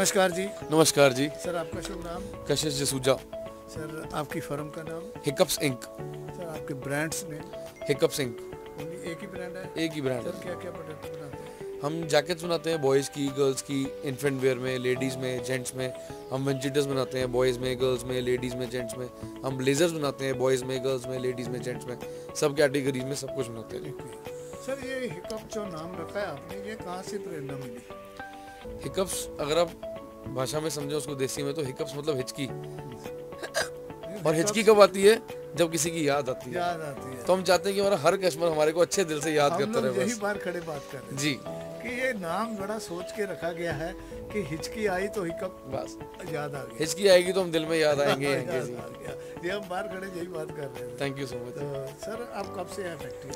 नमस्कार जी। नमस्कार जी। सर आपका शुभ नाम? कशिश जसूजा। सर आपकी फर्म का नाम? Hiccups Inc. सर आपके ब्रांड्स में? Hiccups Inc. एक ही ब्रांड है? एक ही ब्रांड सर है। क्या क्या प्रोडक्ट बनाते हैं? हम जैकेट्स बनाते हैं बॉयज़ की, गर्ल्स की, इन्फेंट वेयर में, लेडीज़ में, जेंट्स में। हम वेंचिटर्स बनाते हैं बॉयज़ में, गर्ल्स में, लेडीज़ में, जेंट्स में। हम ब्लेजर्स बनाते हैं बॉयज़ में, गर्ल्स में, लेडीज़ में, जेंट्स में, सब कैटेगरीज में सब कुछ बनाते हैं। सर ये हिकअप जो नाम रखा है आपने, ये कहाँ से प्रेरणा मिली? हिकअप्स अगर आप भाषा में समझो उसको देसी में, तो हिकअप्स मतलब हिचकी। और हिचकी कब आती है? जब किसी की याद आती है। तो हम चाहते हैं कि हमारा हर कस्टमर हमारे को अच्छे दिल से याद करता रहे। यही बार खड़े बात कर रहे हैं जी कि ये नाम बड़ा सोच के रखा गया है कि हिचकी आई तो हिकअप बस याद आ गया। हिचकी आएगी तो हम दिल में याद आएंगे। ये हम बार खड़े यही बात कर रहे हैं। Thank you so much. तो सर आप कब से हैं फैक्ट्री?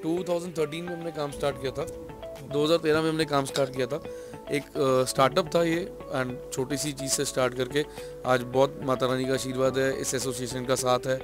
2013 में हमने काम स्टार्ट किया था। 2013 में हमने काम स्टार्ट किया था। एक स्टार्टअप था ये, एंड छोटी सी चीज़ से स्टार्ट करके आज बहुत माता रानी का आशीर्वाद है, इस एसोसिएशन का साथ है,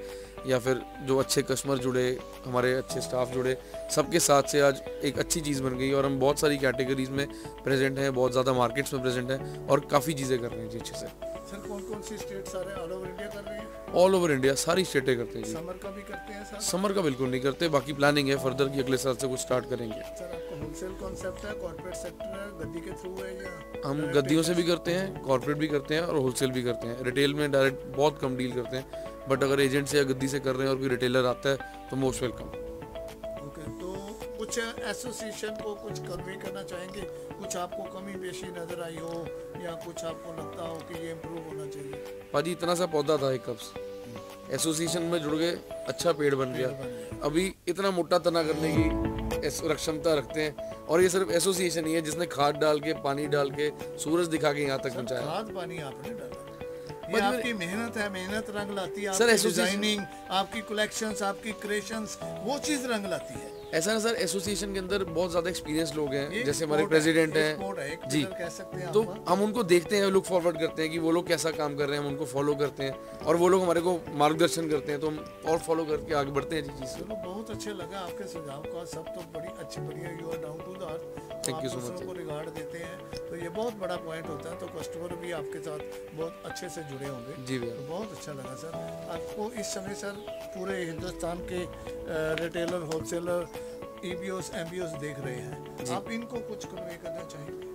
या फिर जो अच्छे कस्टमर जुड़े, हमारे अच्छे स्टाफ जुड़े, सबके साथ से आज एक अच्छी चीज़ बन गई। और हम बहुत सारी कैटेगरीज में प्रेजेंट हैं, बहुत ज़्यादा मार्केट्स में प्रेजेंट हैं और काफ़ी चीज़ें कर रहे हैं जी अच्छे से। सर कौन कौन सी स्टेट सारे ऑल ओवर इंडिया कर रहे हैं? ऑल ओवर इंडिया सारी स्टेटें करते हैं जी। समर का भी करते हैं सर? समर का बिल्कुल नहीं करते, बाकी प्लानिंग है फर्दर की अगले साल से कुछ स्टार्ट करेंगे। सर आपका होलसेल कॉन्सेप्ट है, कॉर्पोरेट सेक्टर है, गद्दी के थ्रू है या? हम गद्दियों से भी करते हैं, कॉर्पोरेट भी करते हैं और होलसेल भी करते हैं। रिटेल में डायरेक्ट बहुत कम डील करते हैं, बट अगर एजेंट से या गद्दी से कर रहे हैं और कोई रिटेलर आता है तो मोस्ट वेलकम। ओके, तो कुछ एसोसिएशन को कुछ कन्वे करना चाहेंगे? कुछ आपको कमी पेशी नजर आई हो या कुछ आपको लगता हो कि ये इम्प्रूव होना चाहिए? पाजी इतना सा पौधा था हिकअप्स, एसोसिएशन में जुड़ गए, अच्छा पेड़ बन गया। अभी इतना मोटा तना करने की क्षमता रखते हैं, और ये सिर्फ एसोसिएशन ही है जिसने खाद डाल के, पानी डाल के, सूरज दिखा के यहाँ तक पहुँचाया। खाद पानी आपने डाला, ये आपकी मेहनत है, मेहनत रंग लाती है। सर आपकी डिजाइनिंग, आपकी कलेक्शंस, आपकी क्रिएशंस, वो चीज रंग लाती है। ऐसा ना सर, एसोसिएशन के अंदर बहुत ज्यादा एक्सपीरियंस लोग हैं, जैसे हमारे प्रेसिडेंट हैं जी, कह सकते हैं। तो हम उनको देखते हैं, लुक फॉरवर्ड करते हैं कि वो लोग कैसा काम कर रहे हैं, हम उनको फॉलो करते हैं और वो लोग हमारे को मार्गदर्शन करते हैं, तो हम और फॉलो करके आगे बढ़ते हैं जी। चीज़ चलो बहुत अच्छे लगा आपके सुझाव का, सब तो बड़ी अच्छी बढ़िया, you are down to the earth. Thank you so much. को रिगार्ड देते हैं तो ये बहुत बड़ा पॉइंट होता है, तो कस्टमर भी आपके साथ बहुत अच्छे से जुड़े होंगे जी भैया। तो बहुत अच्छा लगा सर आपको। इस समय सर पूरे हिंदुस्तान के रिटेलर, होलसेलर, EBOs, MBOs देख रहे हैं, आप इनको कुछ कन्वे करना चाहेंगे?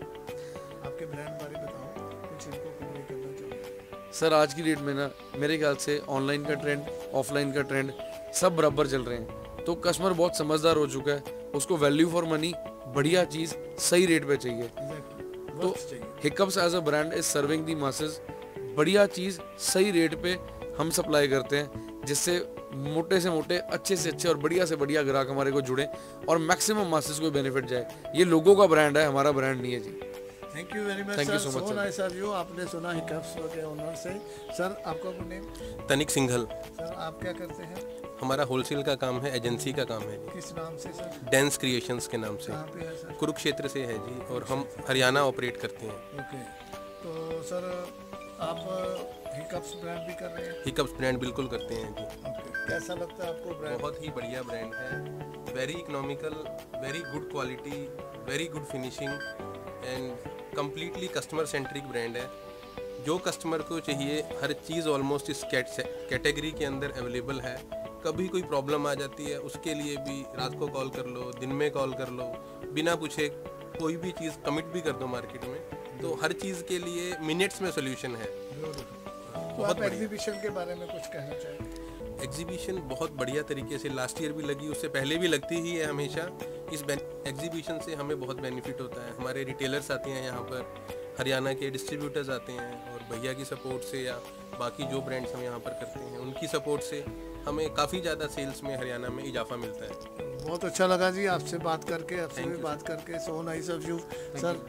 आपके ब्रांड बारे बताओ, कुछ इनको कन्वे करना चाहेंगे? सर आज की डेट में ना मेरे ख्याल से ऑनलाइन का ट्रेंड, ऑफलाइन का ट्रेंड सब बराबर चल रहे हैं, तो कस्टमर बहुत समझदार हो चुका है, उसको वैल्यू फॉर मनी, बढ़िया चीज़ सही रेट पे चाहिए। तो Hiccups as a brand is serving the masses, बढ़िया चीज़ सही रेट पे हम सप्लाई करते हैं, जिससे मोटे से मोटे, अच्छे से अच्छे और बढ़िया से बढ़िया ग्राहक हमारे को जुड़े और मैक्सिमम मासेस को बेनिफिट जाए। ये लोगों का ब्रांड है, हमारा ब्रांड नहीं है जी। Thank you very much sir. So nice of you. आपने सुना हिकअप्स के ओनर से। सर आपका गुड नेम? तनिक सिंघल। सर आप क्या करते हैं? हमारा होलसेल का काम है, एजेंसी का काम है। किस नाम से सर? डेंस क्रिएशंस के नाम से। कहाँ पे है सर? कुरुक्षेत्र से है जी, और हम हरियाणा ऑपरेट करते हैं। ओके, तो सर आप हिकअप्स ब्रांड भी कर रहे हैं? हिकअप्स ब्रांड बिल्कुल करते हैं जी। ओके, कैसा लगता है आपको ब्रांड? बहुत ही बढ़िया ब्रांड है, very economical, very good quality, very good finishing and completely customer centric brand है। जो कस्टमर को चाहिए हर चीज़ ऑलमोस्ट इस कैटेगरी के अंदर अवेलेबल है। कभी कोई प्रॉब्लम आ जाती है, उसके लिए भी रात को कॉल कर लो, दिन में कॉल कर लो, बिना पूछे कोई भी चीज़ कमिट भी कर दो मार्केट में, तो हर चीज़ के लिए मिनट्स में सोल्यूशन है। तो आप एग्जीबिशन के बारे में कुछ कहना चाहेंगे? एग्जीबिशन बहुत बढ़िया तरीके से लास्ट ईयर भी लगी, उससे पहले भी लगती ही है हमेशा। इस एग्जीबिशन से हमें बहुत बेनिफिट होता है। हमारे रिटेलर्स आते हैं यहाँ पर, हरियाणा के डिस्ट्रीब्यूटर्स आते हैं, और भैया की सपोर्ट से या बाकी जो ब्रांड्स हम यहाँ पर करते हैं उनकी सपोर्ट से हमें काफ़ी ज़्यादा सेल्स में हरियाणा में इजाफा मिलता है। बहुत अच्छा लगा जी आपसे बात करके, आपसे भी बात करके। सो नाइस ऑफ यू सर।